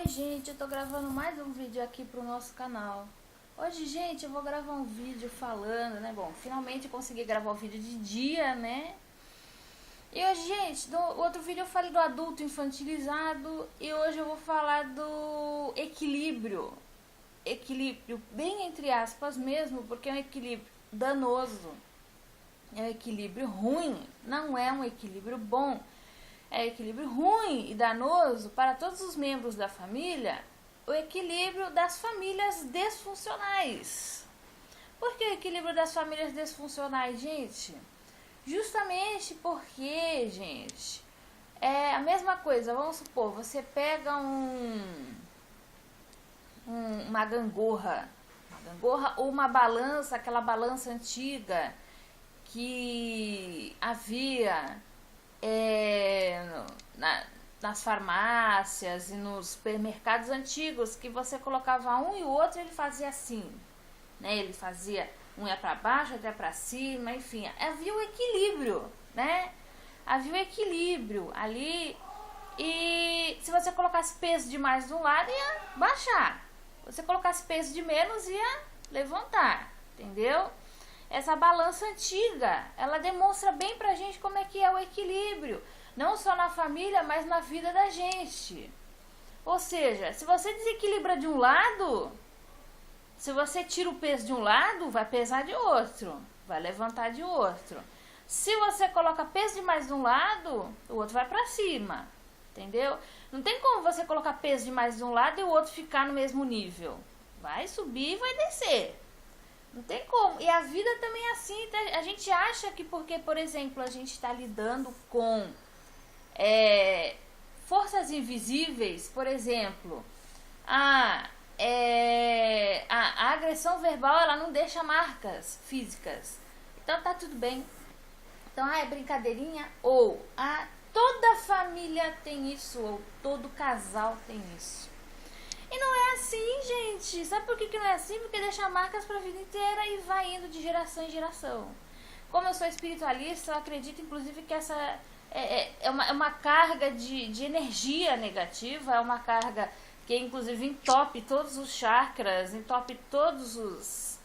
Oi gente, eu tô gravando mais um vídeo aqui pro nosso canal. Hoje, gente, eu vou gravar um vídeo falando, né? Bom, finalmente eu consegui gravar o vídeo de dia, né? E hoje, gente, no outro vídeo eu falei do adulto infantilizado e hoje eu vou falar do equilíbrio. Equilíbrio bem entre aspas mesmo, porque é um equilíbrio danoso. É um equilíbrio ruim, não é um equilíbrio bom. É equilíbrio ruim e danoso para todos os membros da família, o equilíbrio das famílias disfuncionais. Por que o equilíbrio das famílias disfuncionais, gente? Justamente porque, gente, é a mesma coisa. Vamos supor, você pega uma gangorra ou uma balança, aquela balança antiga que havia nas farmácias e nos supermercados antigos, que você colocava um e o outro ele fazia assim, né? Ele fazia um ia para baixo, até para cima, enfim, havia um equilíbrio, né? Havia um equilíbrio ali e se você colocasse peso demais de um lado ia baixar, se você colocasse peso de menos ia levantar, entendeu? Essa balança antiga, ela demonstra bem pra gente como é que é o equilíbrio, não só na família, mas na vida da gente. Ou seja, se você desequilibra de um lado, se você tira o peso de um lado, vai pesar de outro, vai levantar de outro. Se você coloca peso demais de um lado, o outro vai pra cima, entendeu? Não tem como você colocar peso demais de um lado e o outro ficar no mesmo nível. Vai subir e vai descer. Não tem como. E a vida também é assim. A gente acha que porque, por exemplo, a gente está lidando com forças invisíveis, por exemplo, a agressão verbal, ela não deixa marcas físicas. Então tá tudo bem. Então, é brincadeirinha, ou toda família tem isso, ou todo casal tem isso. E não é assim, gente. Sabe por que não é assim? Porque deixa marcas pra vida inteira e vai indo de geração em geração. Como eu sou espiritualista, eu acredito, inclusive, que essa é uma carga de energia negativa, é uma carga que, inclusive, entope todos os chakras, entope todos os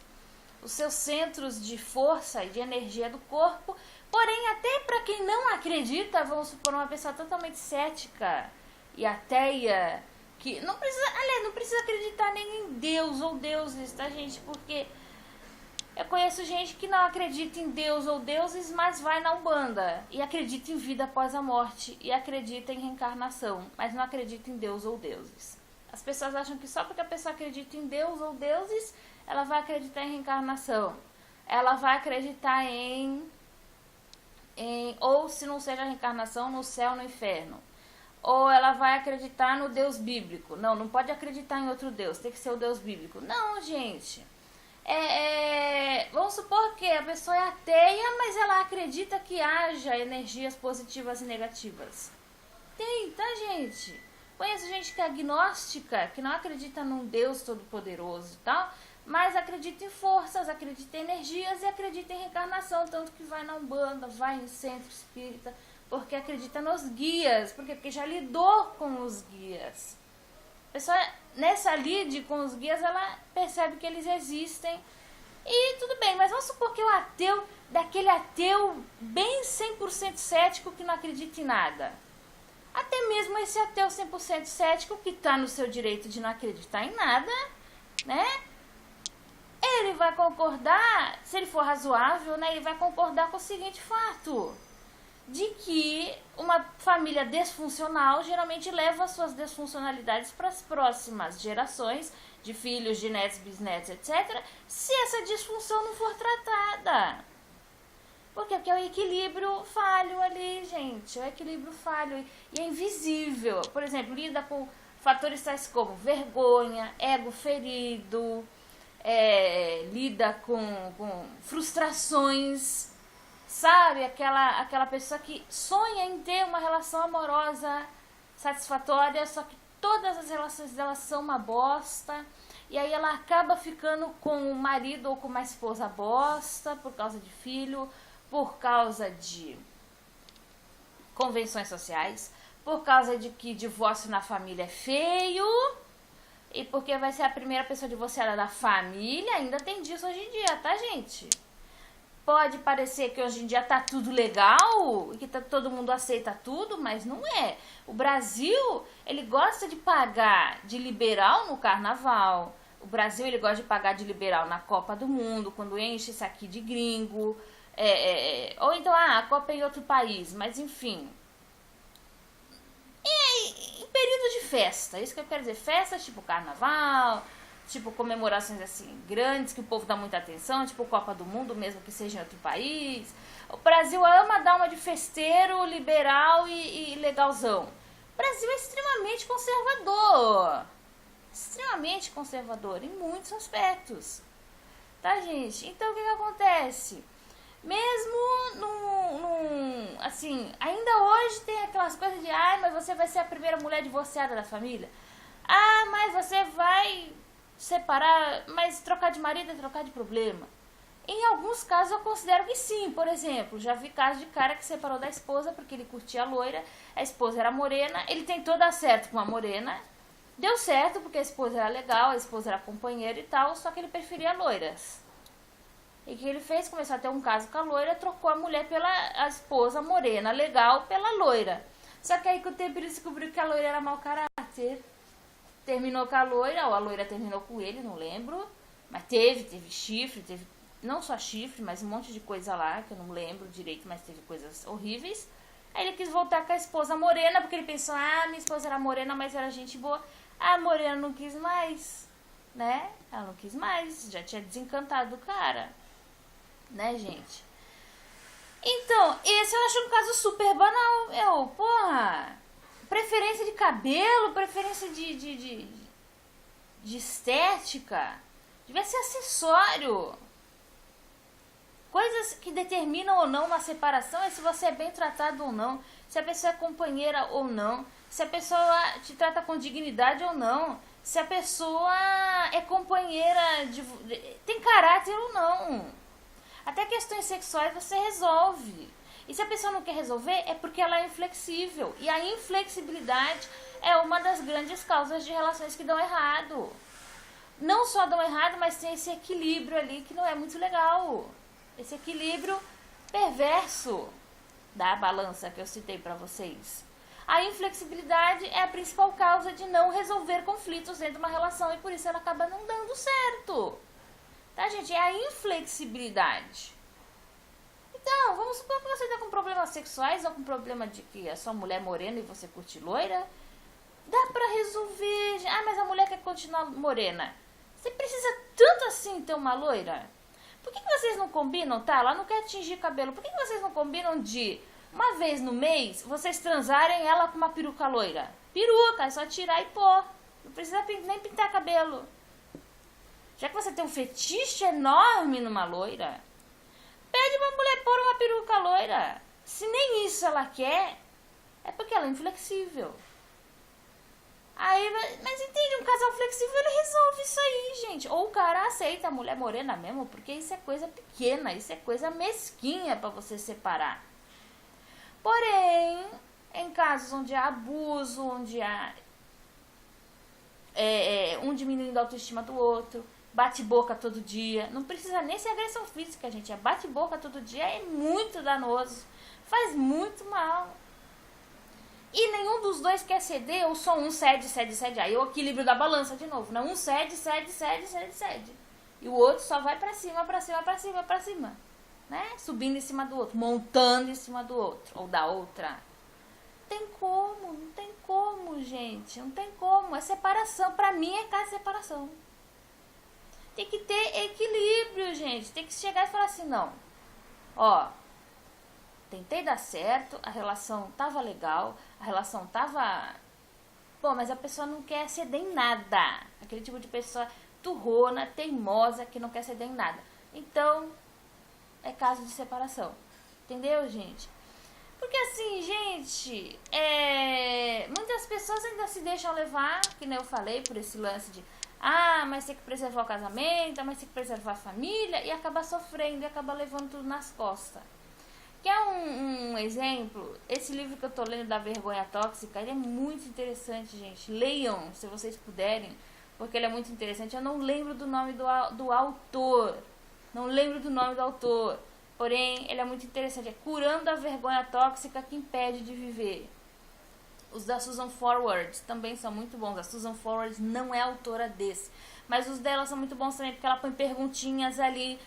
seus centros de força e de energia do corpo. Porém, até para quem não acredita, vamos supor, uma pessoa totalmente cética e ateia, que não precisa acreditar nem em Deus ou deuses, tá, gente? Porque eu conheço gente que não acredita em Deus ou deuses, mas vai na Umbanda e acredita em vida após a morte e acredita em reencarnação, mas não acredita em Deus ou deuses. As pessoas acham que só porque a pessoa acredita em Deus ou deuses, ela vai acreditar em reencarnação. Ela vai acreditar ou se não seja reencarnação, no céu, no inferno. Ou ela vai acreditar no Deus bíblico. Não pode acreditar em outro Deus, tem que ser o Deus bíblico. Não, gente. Vamos supor que a pessoa é ateia, mas ela acredita que haja energias positivas e negativas. Tem, tá, gente? Conheço gente que é agnóstica, que não acredita num Deus todo-poderoso e tal, mas acredita em forças, acredita em energias e acredita em reencarnação, tanto que vai na Umbanda, vai em centro espírita, porque acredita nos guias. Por quê? Porque já lidou com os guias. A pessoa, nessa lide com os guias, ela percebe que eles existem. E tudo bem, mas vamos supor que o ateu, daquele ateu bem 100% cético que não acredita em nada. Até mesmo esse ateu 100% cético, que está no seu direito de não acreditar em nada, né? Ele vai concordar, se ele for razoável, né? Ele vai concordar com o seguinte fato: de que uma família disfuncional geralmente leva suas disfuncionalidades para as próximas gerações, de filhos, de netos, bisnetos, etc., se essa disfunção não for tratada. Por quê? Porque é o equilíbrio falho ali, gente. É o equilíbrio falho e é invisível. Por exemplo, lida com fatores tais como vergonha, ego ferido, lida com frustrações. Sabe, aquela pessoa que sonha em ter uma relação amorosa satisfatória, só que todas as relações dela são uma bosta, e aí ela acaba ficando com o marido ou com uma esposa bosta, por causa de filho, por causa de convenções sociais, por causa de que divórcio na família é feio, e porque vai ser a primeira pessoa divorciada da família. Ainda tem disso hoje em dia, tá, gente? Pode parecer que hoje em dia tá tudo legal e que todo mundo aceita tudo, mas não é. O Brasil, ele gosta de pagar de liberal no carnaval. O Brasil, ele gosta de pagar de liberal na Copa do Mundo, quando enche isso aqui de gringo. Ou então, a Copa é em outro país, mas enfim. Em período de festa, isso que eu quero dizer. Festas tipo carnaval, tipo comemorações assim grandes, que o povo dá muita atenção, tipo Copa do Mundo, mesmo que seja em outro país. O Brasil ama dar uma de festeiro, liberal e legalzão. O Brasil é extremamente conservador. Extremamente conservador em muitos aspectos. Tá, gente? Então, o que acontece? Mesmo assim, ainda hoje tem aquelas coisas de, mas você vai ser a primeira mulher divorciada da família. Mas você vai separar, mas trocar de marido é trocar de problema. Em alguns casos eu considero que sim. Por exemplo, já vi casos de cara que separou da esposa porque ele curtia a loira, a esposa era morena, ele tentou dar certo com a morena, deu certo porque a esposa era legal, a esposa era companheira e tal, só que ele preferia loiras. E o que ele fez? Começou a ter um caso com a loira, trocou a mulher a esposa morena, legal, pela loira. Só que aí com o tempo ele descobriu que a loira era mau caráter. Terminou com a loira, ou a loira terminou com ele, não lembro. Mas teve chifre, teve não só chifre, mas um monte de coisa lá, que eu não lembro direito, mas teve coisas horríveis. Aí ele quis voltar com a esposa morena, porque ele pensou, minha esposa era morena, mas era gente boa. A morena não quis mais, né? Ela não quis mais, já tinha desencantado do cara. Né, gente? Então, esse eu acho um caso super banal. Porra, preferência de cabelo, preferência de estética, devia ser acessório. Coisas que determinam ou não uma separação é se você é bem tratado ou não, se a pessoa é companheira ou não, se a pessoa te trata com dignidade ou não, se a pessoa é companheira, tem caráter ou não. Até questões sexuais você resolve. E se a pessoa não quer resolver, é porque ela é inflexível. E a inflexibilidade é uma das grandes causas de relações que dão errado. Não só dão errado, mas tem esse equilíbrio ali que não é muito legal. Esse equilíbrio perverso da balança que eu citei para vocês. A inflexibilidade é a principal causa de não resolver conflitos dentro de uma relação e por isso ela acaba não dando certo. Tá, gente? É a inflexibilidade. Então, vamos supor que você está com problemas sexuais ou com problema de que a sua mulher é morena e você curte loira. Dá pra resolver. Mas a mulher quer continuar morena. Você precisa tanto assim ter uma loira? Por que vocês não combinam, tá? Ela não quer tingir cabelo. Por que vocês não combinam de, uma vez no mês, vocês transarem ela com uma peruca loira? Peruca, é só tirar e pôr. Não precisa nem pintar cabelo. Já que você tem um fetiche enorme numa loira, pede uma mulher pôr uma peruca loira. Se nem isso ela quer, é porque ela é inflexível. Mas entende, um casal flexível ele resolve isso aí, gente. Ou o cara aceita a mulher morena mesmo, porque isso é coisa pequena, isso é coisa mesquinha pra você separar. Porém, em casos onde há abuso, onde há um diminuindo a autoestima do outro, bate-boca todo dia. Não precisa nem ser agressão física, gente. A bate-boca todo dia é muito danoso. Faz muito mal. E nenhum dos dois quer ceder, ou só um cede. Aí é o equilíbrio da balança de novo, né? Um cede. E o outro só vai pra cima. Né? Subindo em cima do outro, montando em cima do outro, ou da outra. Não tem como, gente. Não tem como. É separação. Pra mim é caso de separação. Tem que ter equilíbrio, gente. Tem que chegar e falar assim, não. Tentei dar certo, a relação tava legal, a relação tava... mas a pessoa não quer ceder em nada. Aquele tipo de pessoa turrona, teimosa, que não quer ceder em nada. Então, é caso de separação. Entendeu, gente? Porque assim, gente, muitas pessoas ainda se deixam levar, que nem eu falei, por esse lance de mas tem que preservar o casamento, mas tem que preservar a família, e acaba sofrendo, e acaba levando tudo nas costas. Quer um exemplo? Esse livro que eu tô lendo da vergonha tóxica, ele é muito interessante, gente. Leiam, se vocês puderem, porque ele é muito interessante. Eu não lembro do nome do autor. Não lembro do nome do autor. Porém, ele é muito interessante. É Curando a Vergonha Tóxica que Impede de Viver. Os da Susan Forward também são muito bons. A Susan Forward não é autora desse. Mas os dela são muito bons também, porque ela põe perguntinhas ali.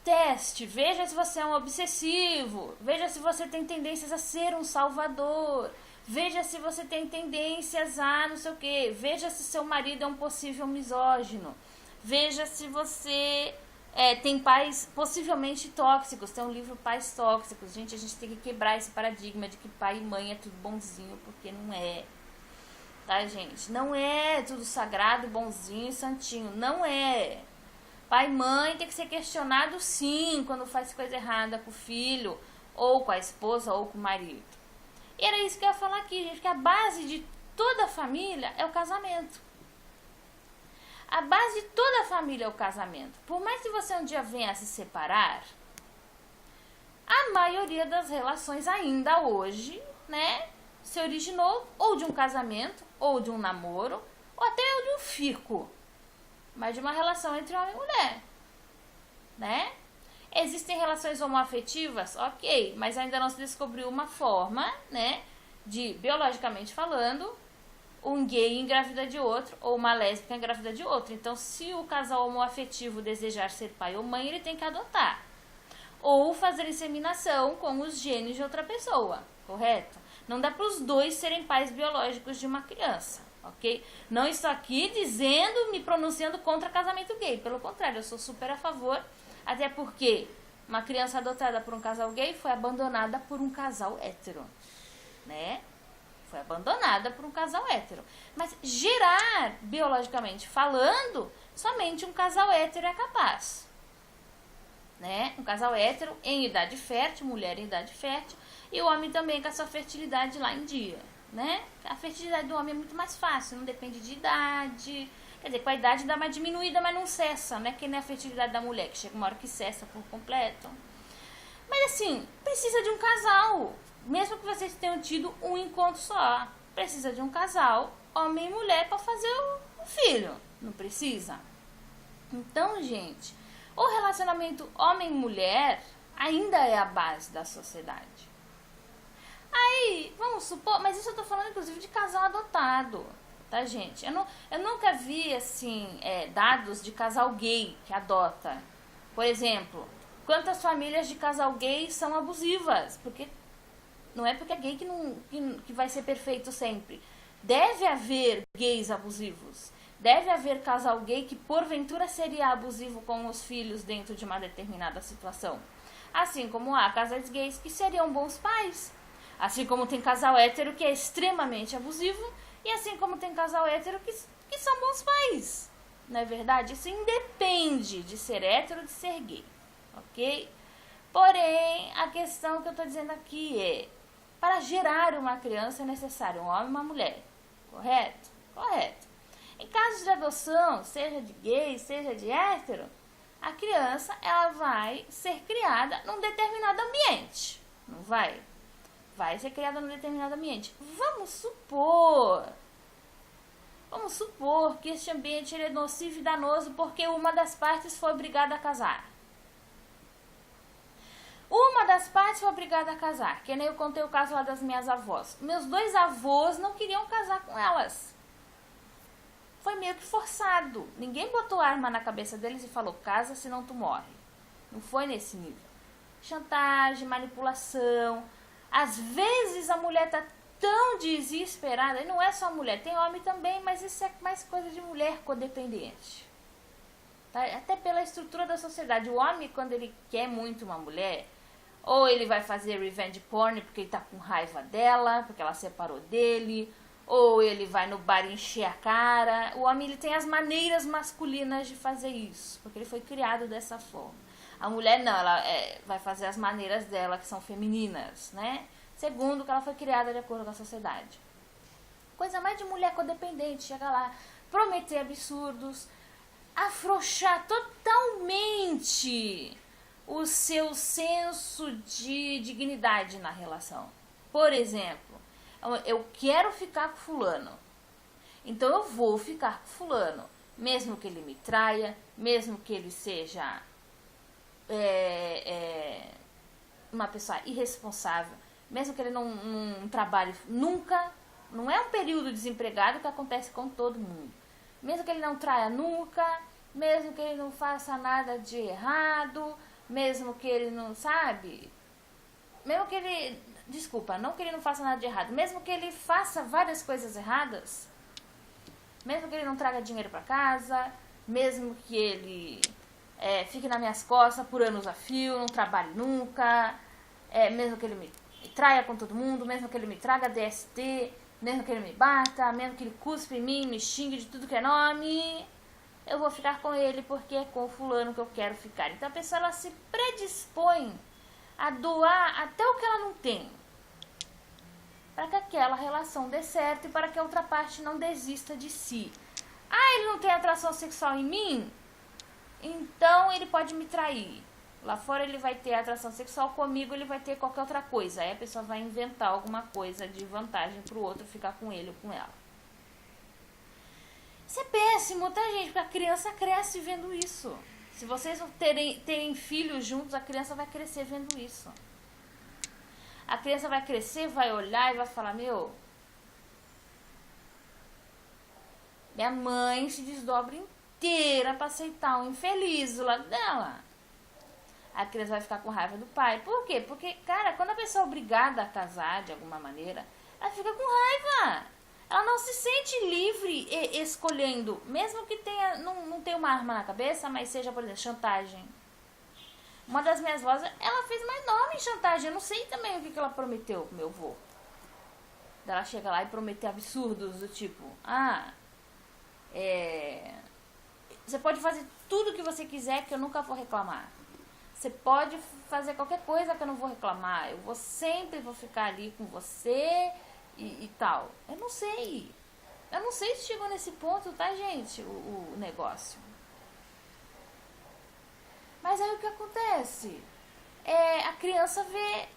Teste, veja se você é um obsessivo. Veja se você tem tendências a ser um salvador. Veja se você tem tendências a não sei o quê. Veja se seu marido é um possível misógino. Veja se você tem pais possivelmente tóxicos. Tem um livro Pais Tóxicos. Gente, a gente tem que quebrar esse paradigma de que pai e mãe é tudo bonzinho, porque não é. Tá, gente? Não é tudo sagrado, bonzinho e santinho. Não é. Pai e mãe tem que ser questionado sim quando faz coisa errada com o filho, ou com a esposa, ou com o marido. E era isso que eu ia falar aqui, gente, que a base de toda a família é o casamento. A base de toda a família é o casamento. Por mais que você um dia venha a se separar, a maioria das relações ainda hoje, né, se originou ou de um casamento, ou de um namoro, ou até de um fico. Mas de uma relação entre homem e mulher, né? Existem relações homoafetivas? Ok, mas ainda não se descobriu uma forma, né, de, biologicamente falando, um gay engravida de outro ou uma lésbica engravida de outro. Então, se o casal homoafetivo desejar ser pai ou mãe, ele tem que adotar. Ou fazer inseminação com os genes de outra pessoa, correto? Não dá para os dois serem pais biológicos de uma criança. Ok? Não estou aqui me pronunciando contra casamento gay. Pelo contrário, eu sou super a favor. Até porque uma criança adotada por um casal gay foi abandonada por um casal hétero. Né? Foi abandonada por um casal hétero. Mas gerar, biologicamente falando, somente um casal hétero é capaz. Né? Um casal hétero em idade fértil, mulher em idade fértil, e o homem também com a sua fertilidade lá em dia. Né? A fertilidade do homem é muito mais fácil, não depende de idade. Quer dizer, com a idade dá uma diminuída, mas não cessa, né? Que nem a fertilidade da mulher, que chega uma hora que cessa por completo. Mas assim, precisa de um casal. Mesmo que vocês tenham tido um encontro só, precisa de um casal, homem e mulher, para fazer o filho. Não precisa? Então, gente, o relacionamento homem-mulher ainda é a base da sociedade. Aí, vamos supor, mas isso eu tô falando inclusive de casal adotado, tá, gente? Eu nunca vi, assim, dados de casal gay que adota. Por exemplo, quantas famílias de casal gay são abusivas? Porque não é porque é gay que vai ser perfeito sempre. Deve haver gays abusivos. Deve haver casal gay que porventura seria abusivo com os filhos dentro de uma determinada situação. Assim como há casais gays que seriam bons pais. Assim como tem casal hétero que é extremamente abusivo, e assim como tem casal hétero que são bons pais. Não é verdade? Isso independe de ser hétero ou de ser gay, ok? Porém, a questão que eu estou dizendo aqui é, para gerar uma criança é necessário um homem e uma mulher, correto? Correto. Em casos de adoção, seja de gay, seja de hétero, a criança ela vai ser criada num determinado ambiente, não vai? Vai ser criada num determinado ambiente. Vamos supor que este ambiente ele é nocivo e danoso porque uma das partes foi obrigada a casar. Uma das partes foi obrigada a casar, que nem eu contei o caso lá das minhas avós. Meus dois avós não queriam casar com elas. Foi meio que forçado. Ninguém botou arma na cabeça deles e falou, casa senão tu morre. Não foi nesse nível. Chantagem, manipulação. Às vezes a mulher tá tão desesperada, e não é só a mulher, tem homem também, mas isso é mais coisa de mulher codependente. Tá? Até pela estrutura da sociedade. O homem, quando ele quer muito uma mulher, ou ele vai fazer revenge porn porque ele tá com raiva dela, porque ela separou dele, ou ele vai no bar encher a cara. O homem ele tem as maneiras masculinas de fazer isso, porque ele foi criado dessa forma. A mulher não, ela vai fazer as maneiras dela, que são femininas, né? Segundo que ela foi criada de acordo com a sociedade. Coisa mais de mulher codependente, chega lá, prometer absurdos, afrouxar totalmente o seu senso de dignidade na relação. Por exemplo, eu quero ficar com fulano, então eu vou ficar com fulano, mesmo que ele me traia, mesmo que ele seja uma pessoa irresponsável, mesmo que ele não trabalhe nunca, não é um período desempregado que acontece com todo mundo, mesmo que ele não traia nunca, mesmo que ele não faça nada de errado, mesmo que ele não, sabe, mesmo que ele, desculpa, não que ele não faça nada de errado, mesmo que ele faça várias coisas erradas, mesmo que ele não traga dinheiro para casa, mesmo que ele fique nas minhas costas por anos a fio, não trabalhe nunca, mesmo que ele me traia com todo mundo, mesmo que ele me traga DST, mesmo que ele me bata, mesmo que ele cuspe em mim, me xingue de tudo que é nome, eu vou ficar com ele porque é com o fulano que eu quero ficar. Então a pessoa, ela se predispõe a doar até o que ela não tem, para que aquela relação dê certo e para que a outra parte não desista de si. Ah, ele não tem atração sexual em mim? Então ele pode me trair. Lá fora ele vai ter atração sexual, comigo ele vai ter qualquer outra coisa. Aí a pessoa vai inventar alguma coisa de vantagem pro outro ficar com ele ou com ela. Isso é péssimo, tá, gente? Porque a criança cresce vendo isso. Se vocês terem filhos juntos, a criança vai crescer vendo isso. A criança vai crescer, vai olhar e vai falar, minha mãe se desdobra inteira pra aceitar um infeliz do lado dela. A criança vai ficar com raiva do pai. Por quê? Porque, cara, quando a pessoa é obrigada a casar de alguma maneira, ela fica com raiva. Ela não se sente livre escolhendo, mesmo que não tenha uma arma na cabeça, mas seja, por exemplo, chantagem. Uma das minhas vozes, ela fez mais nome em chantagem. Eu não sei também o que ela prometeu pro meu avô. Ela chega lá e promete absurdos do tipo, você pode fazer tudo o que você quiser que eu nunca vou reclamar. Você pode fazer qualquer coisa que eu não vou reclamar. Eu sempre vou ficar ali com você e tal. Eu não sei. Eu não sei se chegou nesse ponto, tá, gente? O negócio. Mas aí o que acontece? A criança vê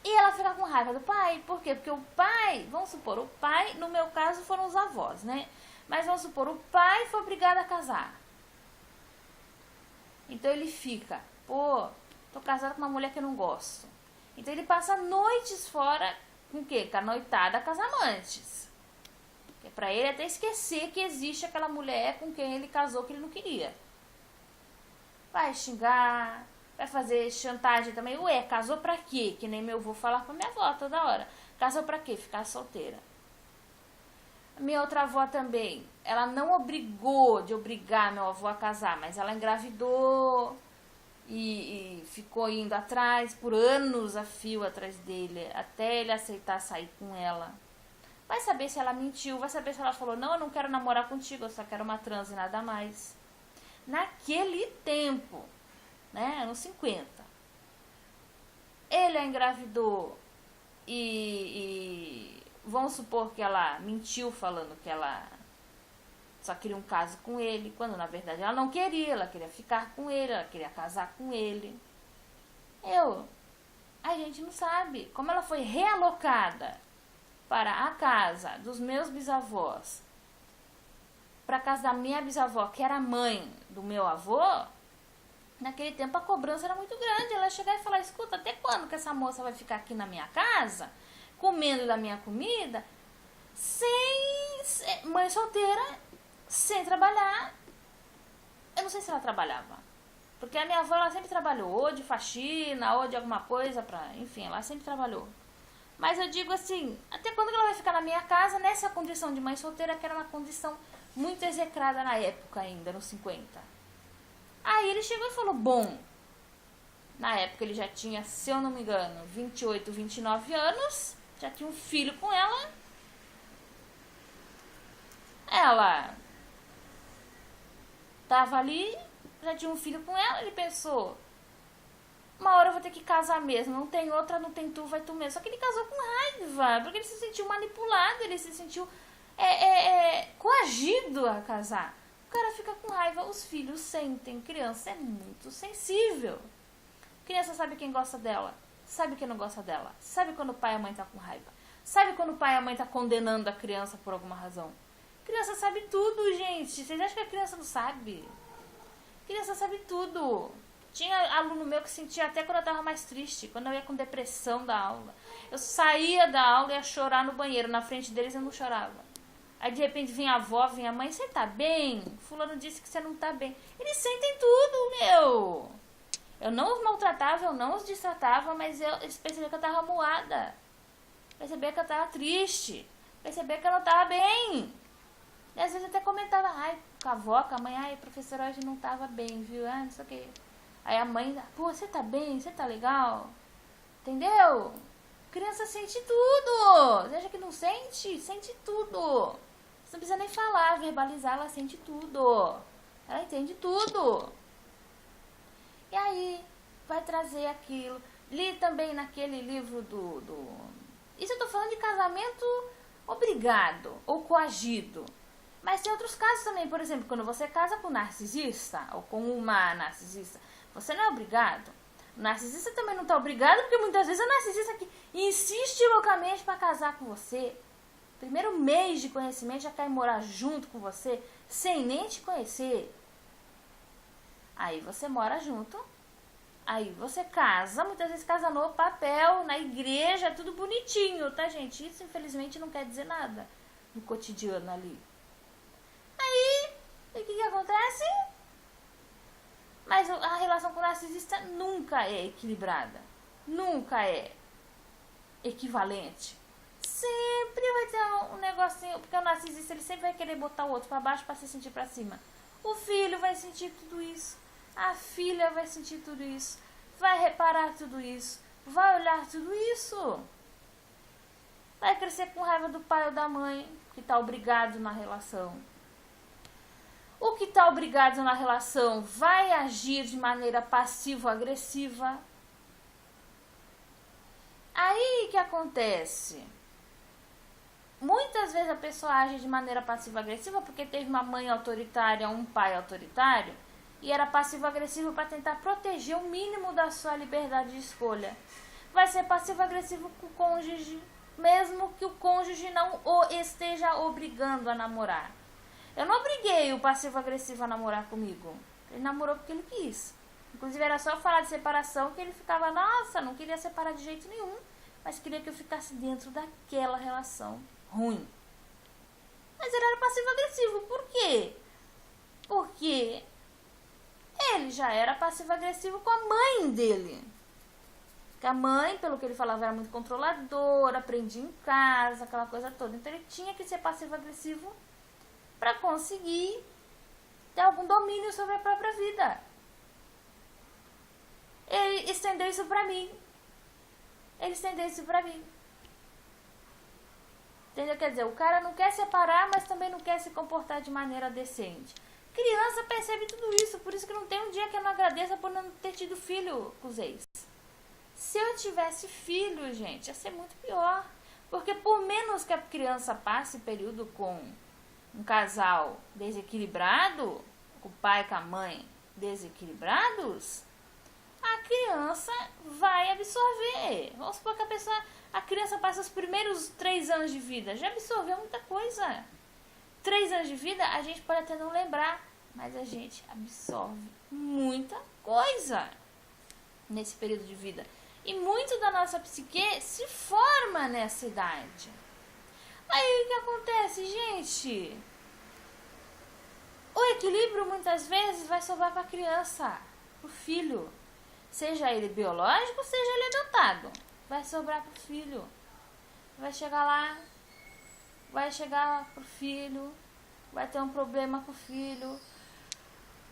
e ela fica com raiva do pai. Por quê? Porque o pai, vamos supor, o pai, no meu caso foram os avós, né? Mas vamos supor, o pai foi obrigado a casar. Então ele fica, tô casado com uma mulher que eu não gosto. Então ele passa noites fora com o quê? Com a noitada, com as amantes. É pra ele até esquecer que existe aquela mulher com quem ele casou que ele não queria. Vai xingar, vai fazer chantagem também. Casou pra quê? Que nem meu avô falar pra minha avó toda hora. Casou pra quê? Ficar solteira. Minha outra avó também, ela não obrigar meu avô a casar, mas ela engravidou e ficou indo atrás por anos a fio atrás dele, até ele aceitar sair com ela. Vai saber se ela mentiu, vai saber se ela falou, não, eu não quero namorar contigo, eu só quero uma trans e nada mais. Naquele tempo, né, nos 50, ele a engravidou e vamos supor que ela mentiu falando que ela só queria um caso com ele, quando na verdade ela não queria, ela queria ficar com ele, ela queria casar com ele. A gente não sabe como ela foi realocada para a casa dos meus bisavós, para a casa da minha bisavó, que era mãe do meu avô. Naquele tempo a cobrança era muito grande. Ela chegar e falar, escuta, até quando que essa moça vai ficar aqui na minha casa, comendo da minha comida, mãe solteira, sem trabalhar. Eu não sei se ela trabalhava, porque a minha avó, ela sempre trabalhou, ou de faxina, ou de alguma coisa, enfim, ela sempre trabalhou. Mas eu digo assim, até quando que ela vai ficar na minha casa nessa condição de mãe solteira, que era uma condição muito execrada na época ainda, nos 50. Aí ele chegou e falou, na época ele já tinha, se eu não me engano, 28, 29 anos, já tinha um filho com ela. Ela tava ali, já tinha um filho com ela, ele pensou, uma hora eu vou ter que casar mesmo, não tem outra, não tem tu, vai tu mesmo. Só que ele casou com raiva, porque ele se sentiu manipulado, ele se sentiu coagido a casar. O cara fica com raiva, os filhos sentem, criança é muito sensível. Criança sabe quem gosta dela, sabe quem não gosta dela, sabe quando o pai e a mãe tá com raiva, sabe quando o pai e a mãe tá condenando a criança por alguma razão. Criança sabe tudo, gente. Vocês acham que a criança não sabe? Criança sabe tudo. Tinha aluno meu que sentia até quando eu tava mais triste, quando eu ia com depressão da aula. Eu saía da aula e ia chorar no banheiro. Na frente deles eu não chorava. Aí de repente vinha a avó, vinha a mãe, você tá bem? Fulano disse que você não tá bem. Eles sentem tudo, meu. Eu não os maltratava, eu não os destratava, mas eles percebiam que eu tava moada. Percebiam que eu tava triste. Percebiam que eu não tava bem. E às vezes até comentava, ai, com a avó, com a mãe, ai, a professora hoje não tava bem, viu? Ah, não sei o que. Aí a mãe, pô, você tá bem? Você tá legal? Entendeu? Criança sente tudo. Você acha que não sente? Sente tudo. Você não precisa nem falar, verbalizar, ela sente tudo. Ela entende tudo. E aí, vai trazer aquilo. Li também naquele livro Isso eu tô falando de casamento obrigado ou coagido. Mas tem outros casos também, por exemplo, quando você casa com um narcisista ou com uma narcisista, você não é obrigado. O narcisista também não está obrigado, porque muitas vezes é o narcisista que insiste loucamente para casar com você. Primeiro mês de conhecimento já quer morar junto com você, sem nem te conhecer. Aí você mora junto, aí você casa, muitas vezes casa no papel, na igreja, tudo bonitinho, tá, gente? Isso infelizmente não quer dizer nada no cotidiano ali. Aí, o que acontece? Mas a relação com o narcisista nunca é equilibrada. Nunca é equivalente. Sempre vai ter um negocinho, porque o narcisista ele sempre vai querer botar o outro para baixo para se sentir para cima. O filho vai sentir tudo isso. A filha vai sentir tudo isso. Vai reparar tudo isso. Vai olhar tudo isso. Vai crescer com raiva do pai ou da mãe que está obrigado na relação. O que está obrigado na relação vai agir de maneira passivo-agressiva. Aí o que acontece? Muitas vezes a pessoa age de maneira passivo-agressiva porque teve uma mãe autoritária, um pai autoritário, e era passivo-agressivo para tentar proteger o mínimo da sua liberdade de escolha. Vai ser passivo-agressivo com o cônjuge, mesmo que o cônjuge não o esteja obrigando a namorar. Eu não obriguei o passivo-agressivo a namorar comigo. Ele namorou porque ele quis. Inclusive era só falar de separação que ele ficava, nossa, não queria separar de jeito nenhum, mas queria que eu ficasse dentro daquela relação ruim. Mas ele era passivo-agressivo. Por quê? Porque ele já era passivo-agressivo com a mãe dele. Porque a mãe, pelo que ele falava, era muito controladora, prendia em casa, aquela coisa toda. Então ele tinha que ser passivo-agressivo para conseguir ter algum domínio sobre a própria vida. Ele estendeu isso para mim. Entendeu? Quer dizer, o cara não quer separar, mas também não quer se comportar de maneira decente. Criança percebe tudo isso, por isso que não tem um dia que eu não agradeça por não ter tido filho com os ex. Se eu tivesse filho, gente, ia ser muito pior. Porque por menos que a criança passe período com um casal desequilibrado, com o pai e com a mãe desequilibrados, a criança vai absorver. Vamos supor que a criança passa os primeiros 3 anos de vida, já absorveu muita coisa. 3 anos de vida a gente pode até não lembrar, mas a gente absorve muita coisa nesse período de vida. E muito da nossa psique se forma nessa idade. Aí o que acontece, gente? O equilíbrio muitas vezes vai sobrar para a criança, para o filho. Seja ele biológico, seja ele adotado. Vai sobrar para o filho. Vai chegar pro filho, vai ter um problema com o filho.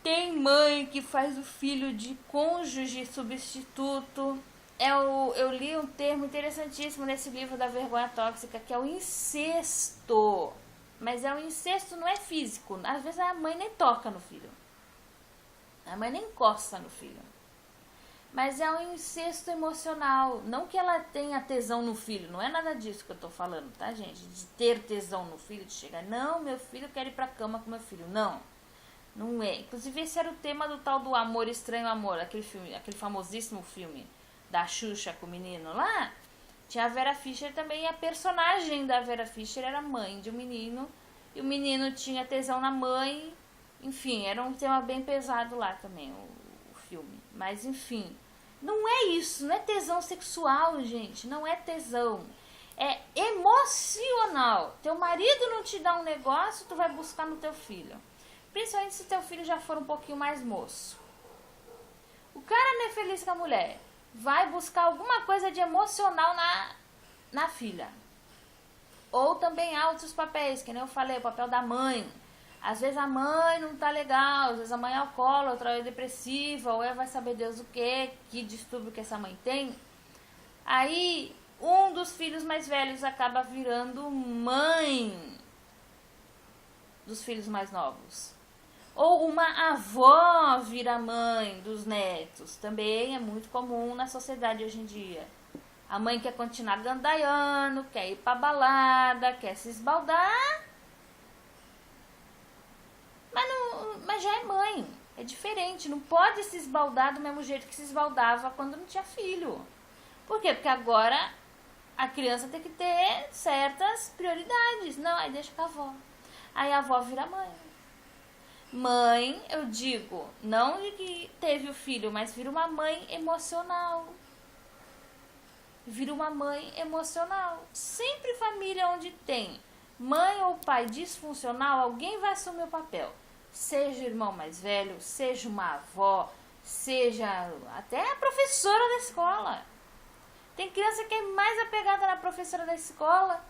Tem mãe que faz o filho de cônjuge substituto. Eu li um termo interessantíssimo nesse livro da Vergonha Tóxica, que é o incesto. Mas o incesto não é físico. Às vezes a mãe nem toca no filho. A mãe nem encosta no filho. Mas é um incesto emocional. Não que ela tenha tesão no filho. Não é nada disso que eu tô falando, tá, gente? De ter tesão no filho, de chegar, não, meu filho quer ir pra cama com meu filho. Não. Não é. Inclusive esse era o tema do tal do Amor Estranho Amor, aquele filme, aquele famosíssimo filme da Xuxa com o menino lá. Tinha a Vera Fischer também, e a personagem da Vera Fischer era mãe de um menino, e o menino tinha tesão na mãe. Enfim, era um tema bem pesado lá também, o filme. Mas enfim, não é isso, não é tesão sexual, gente, não é tesão. É emocional. Teu marido não te dá um negócio, tu vai buscar no teu filho. Principalmente se teu filho já for um pouquinho mais moço. O cara não é feliz com a mulher, vai buscar alguma coisa de emocional na filha. Ou também há outros papéis, que nem eu falei, o papel da mãe. Às vezes a mãe não tá legal, às vezes a mãe é alcoólatra, ou é depressiva, ou vai saber Deus o que distúrbio que essa mãe tem. Aí um dos filhos mais velhos acaba virando mãe dos filhos mais novos. Ou uma avó vira mãe dos netos. Também é muito comum na sociedade hoje em dia. A mãe quer continuar gandaiando, quer ir pra balada, quer se esbaldar. Mas já é mãe. É diferente. Não pode se esbaldar do mesmo jeito que se esbaldava quando não tinha filho. Por quê? Porque agora a criança tem que ter certas prioridades. Não, aí deixa com a avó. Aí a avó vira mãe. Mãe, eu digo, não de que teve o filho, mas vira uma mãe emocional. Vira uma mãe emocional. Sempre família onde tem mãe ou pai disfuncional, alguém vai assumir o papel. Seja o irmão mais velho, seja uma avó, seja até a professora da escola. Tem criança que é mais apegada na professora da escola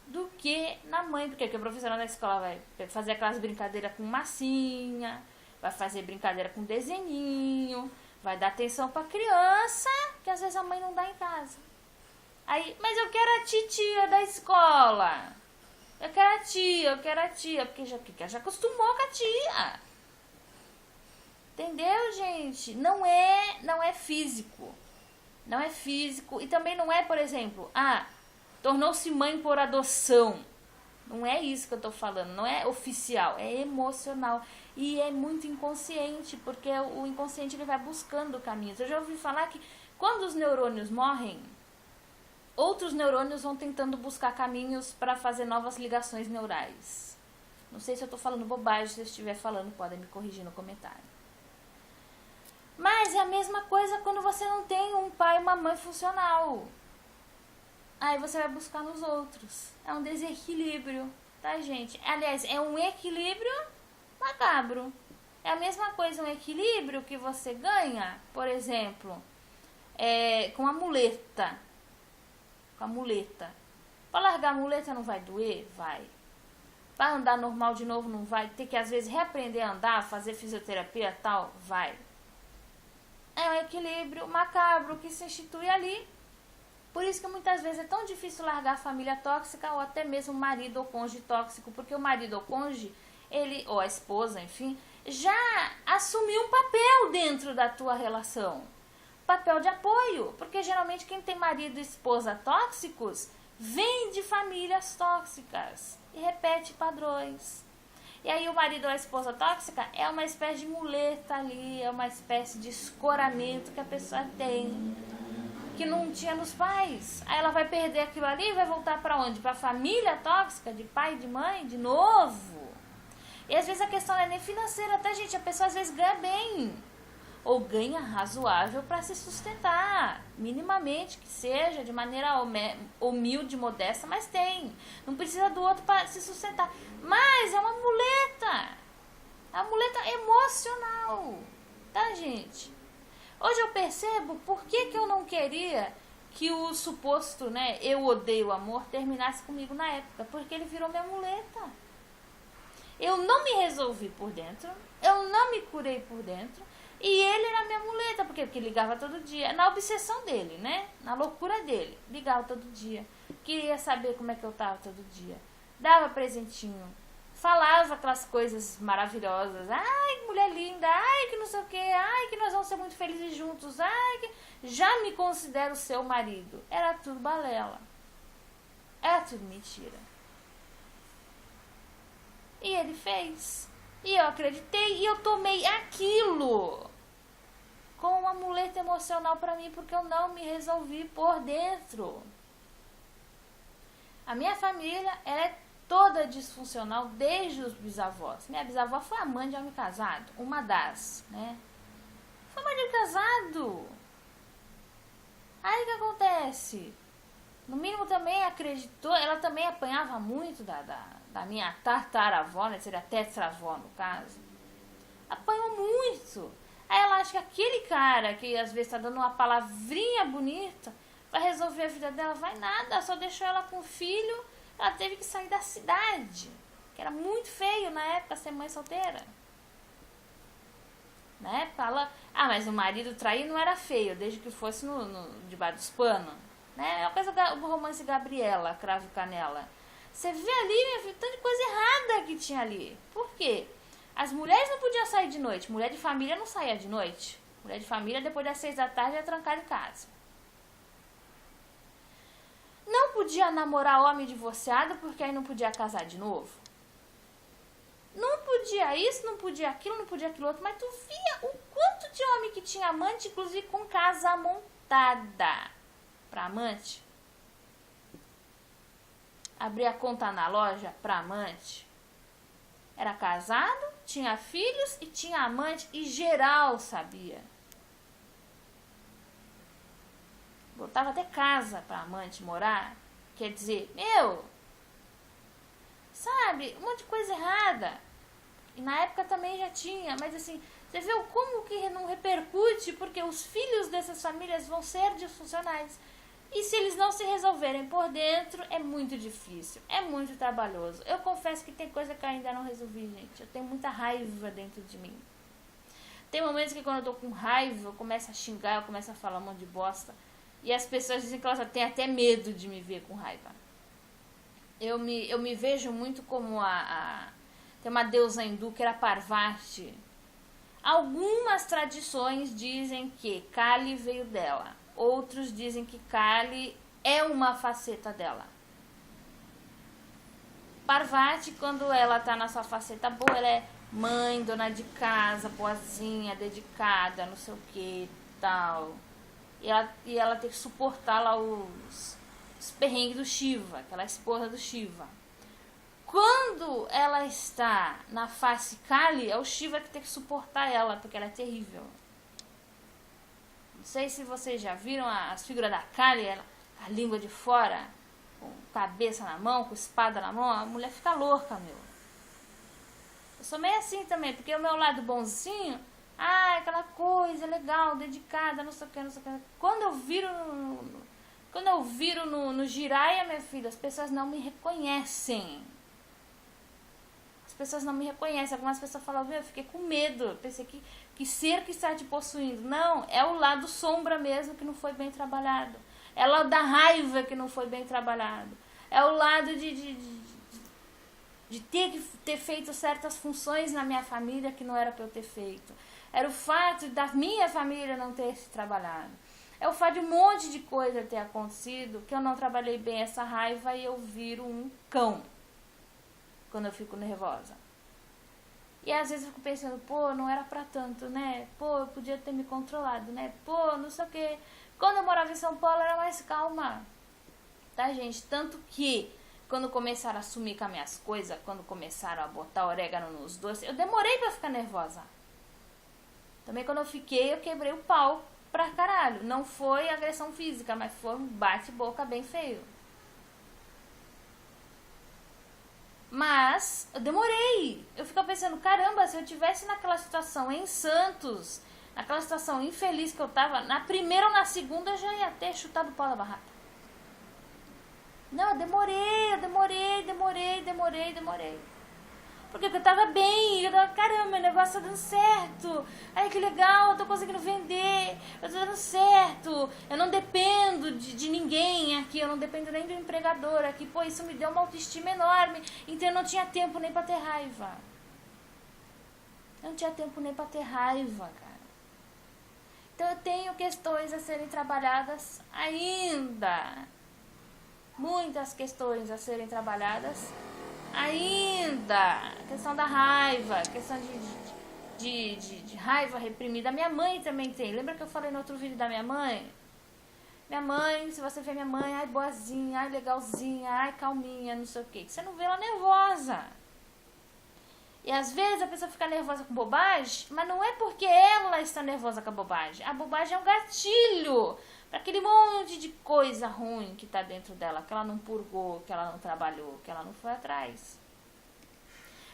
do que na mãe, porque a professora da escola vai fazer aquelas brincadeiras com massinha, vai fazer brincadeira com desenhinho, vai dar atenção pra criança, que às vezes a mãe não dá em casa. Aí, mas eu quero a titia da escola, eu quero a tia, porque já acostumou com a tia. Entendeu, gente? Não é físico. Não é físico, e também não é, por exemplo, tornou-se mãe por adoção. Não é isso que eu tô falando, não é oficial, é emocional. E é muito inconsciente, porque o inconsciente ele vai buscando caminhos. Eu já ouvi falar que quando os neurônios morrem, outros neurônios vão tentando buscar caminhos para fazer novas ligações neurais. Não sei se eu tô falando bobagem, se eu estiver falando, podem me corrigir no comentário. Mas é a mesma coisa quando você não tem um pai e uma mãe funcional. Aí você vai buscar nos outros. É um desequilíbrio, tá, gente? Aliás, é um equilíbrio macabro. É a mesma coisa, um equilíbrio que você ganha, por exemplo, com a muleta. Com a muleta. Pra largar a muleta não vai doer? Vai. Pra andar normal de novo não vai? Ter que às vezes reaprender a andar, fazer fisioterapia e tal? Vai. É um equilíbrio macabro que se institui ali. Por isso que muitas vezes é tão difícil largar a família tóxica ou até mesmo o marido ou cônjuge tóxico, porque o marido ou cônjuge, ele, ou a esposa, enfim, já assumiu um papel dentro da tua relação. Papel de apoio, porque geralmente quem tem marido e esposa tóxicos vem de famílias tóxicas e repete padrões. E aí o marido ou a esposa tóxica é uma espécie de muleta ali, é uma espécie de escoramento que a pessoa tem, que não tinha nos pais. Aí ela vai perder aquilo ali e vai voltar para onde? Para a família tóxica, de pai e de mãe, de novo. E às vezes a questão não é nem financeira, tá, gente? A pessoa às vezes ganha bem, ou ganha razoável para se sustentar, minimamente que seja, de maneira humilde, modesta, mas tem. Não precisa do outro para se sustentar. Mas é uma muleta. É uma muleta emocional, tá, gente? Hoje eu percebo por que eu não queria que o suposto, eu odeio o amor, terminasse comigo na época. Porque ele virou minha muleta. Eu não me resolvi por dentro, eu não me curei por dentro, e ele era minha muleta. Por quê? Porque ligava todo dia, na obsessão dele, na loucura dele. Ligava todo dia, queria saber como é que eu tava todo dia. Dava presentinho, falava aquelas coisas maravilhosas. Ai, que mulher linda, ai, que não sei o que, ai, que nós vamos ser muito felizes juntos, ai, que já me considero seu marido. Era tudo balela. Era tudo mentira. E ele fez. E eu acreditei e eu tomei aquilo como um amuleto emocional para mim, porque eu não me resolvi por dentro. A minha família, ela é toda disfuncional desde os bisavós. Minha bisavó foi a mãe de homem casado, uma das, né? Foi mãe de casado. Aí o que acontece? No mínimo também acreditou, ela também apanhava muito da minha tataravó, né? Seria tetravó no caso. Apanhou muito. Aí ela acha que aquele cara que às vezes tá dando uma palavrinha bonita vai resolver a vida dela. Vai nada, só deixou ela com o filho. Ela teve que sair da cidade, que era muito feio na época ser mãe solteira. Na época ela... Ah, mas o marido trair não era feio, desde que fosse debaixo dos panos. Né? É uma coisa do romance Gabriela, Cravo e Canela. Você vê ali, minha filha, tanta coisa errada que tinha ali. Por quê? As mulheres não podiam sair de noite. Mulher de família não saía de noite. Mulher de família, depois das 6 da tarde, ia trancar em casa. Não podia namorar homem divorciado, porque aí não podia casar de novo. Não podia isso, não podia aquilo, não podia aquilo outro. Mas tu via o quanto de homem que tinha amante, inclusive com casa montada pra amante. Abria conta na loja pra amante. Era casado, tinha filhos e tinha amante, e geral sabia. Botava até casa pra amante morar. Quer dizer, sabe, um monte de coisa errada. E na época também já tinha, mas assim, você vê como que não repercute, porque os filhos dessas famílias vão ser disfuncionais. E se eles não se resolverem por dentro, é muito difícil, é muito trabalhoso. Eu confesso que tem coisa que eu ainda não resolvi, gente. Eu tenho muita raiva dentro de mim. Tem momentos que quando eu tô com raiva, eu começo a xingar, eu começo a falar um monte de bosta. E as pessoas dizem que elas têm até medo de me ver com raiva. Eu me vejo muito como tem uma deusa hindu que era Parvati. Algumas tradições dizem que Kali veio dela. Outros dizem que Kali é uma faceta dela. Parvati, quando ela tá na sua faceta boa, ela é mãe, dona de casa, boazinha, dedicada, não sei o que, tal. E ela tem que suportar lá os perrengues do Shiva, aquela esposa do Shiva. Quando ela está na face Kali, é o Shiva que tem que suportar ela, porque ela é terrível. Não sei se vocês já viram as figuras da Kali, ela, a língua de fora, com cabeça na mão, com espada na mão, a mulher fica louca, meu. Eu sou meio assim também, porque o meu lado bonzinho, aquela coisa legal, dedicada, não sei o que, não sei o que. Quando eu viro no Jiraiya, minha filha, as pessoas não me reconhecem. As pessoas não me reconhecem. Algumas pessoas falam, eu fiquei com medo. Eu pensei que ser que está te possuindo. Não, é o lado sombra mesmo que não foi bem trabalhado. É o lado da raiva que não foi bem trabalhado. É o lado de ter feito certas funções na minha família que não era para eu ter feito. Era o fato da minha família não ter se trabalhado. É o fato de um monte de coisa ter acontecido que eu não trabalhei bem essa raiva e eu viro um cão quando eu fico nervosa. E às vezes eu fico pensando, não era pra tanto, né? Eu podia ter me controlado, né? Não sei o que. Quando eu morava em São Paulo era mais calma. Tá, gente? Tanto que quando começaram a sumir com as minhas coisas, quando começaram a botar orégano nos doces, eu demorei pra ficar nervosa. Também quando eu quebrei o pau pra caralho. Não foi agressão física, mas foi um bate-boca bem feio. Mas eu demorei. Eu fico pensando, caramba, se eu tivesse naquela situação em Santos, naquela situação infeliz que eu tava, na primeira ou na segunda eu já ia ter chutado o pau da barraca. Não, eu demorei. Porque eu tava bem, eu tava, caramba, meu negócio tá dando certo. Ai, que legal, eu tô conseguindo vender, eu tô dando certo. Eu não dependo de ninguém aqui, eu não dependo nem do empregador aqui. Isso me deu uma autoestima enorme. Então eu não tinha tempo nem pra ter raiva. Cara. Então eu tenho questões a serem trabalhadas ainda. Muitas questões a serem trabalhadas. Ainda, questão da raiva, questão de raiva reprimida. A minha mãe também tem. Lembra que eu falei no outro vídeo da minha mãe? Minha mãe, se você vê minha mãe, ai boazinha, ai legalzinha, ai calminha, não sei o que. Você não vê ela nervosa. E às vezes a pessoa fica nervosa com bobagem, mas não é porque ela está nervosa com a bobagem. A bobagem é um gatilho para aquele monte de coisa ruim que está dentro dela, que ela não purgou, que ela não trabalhou, que ela não foi atrás.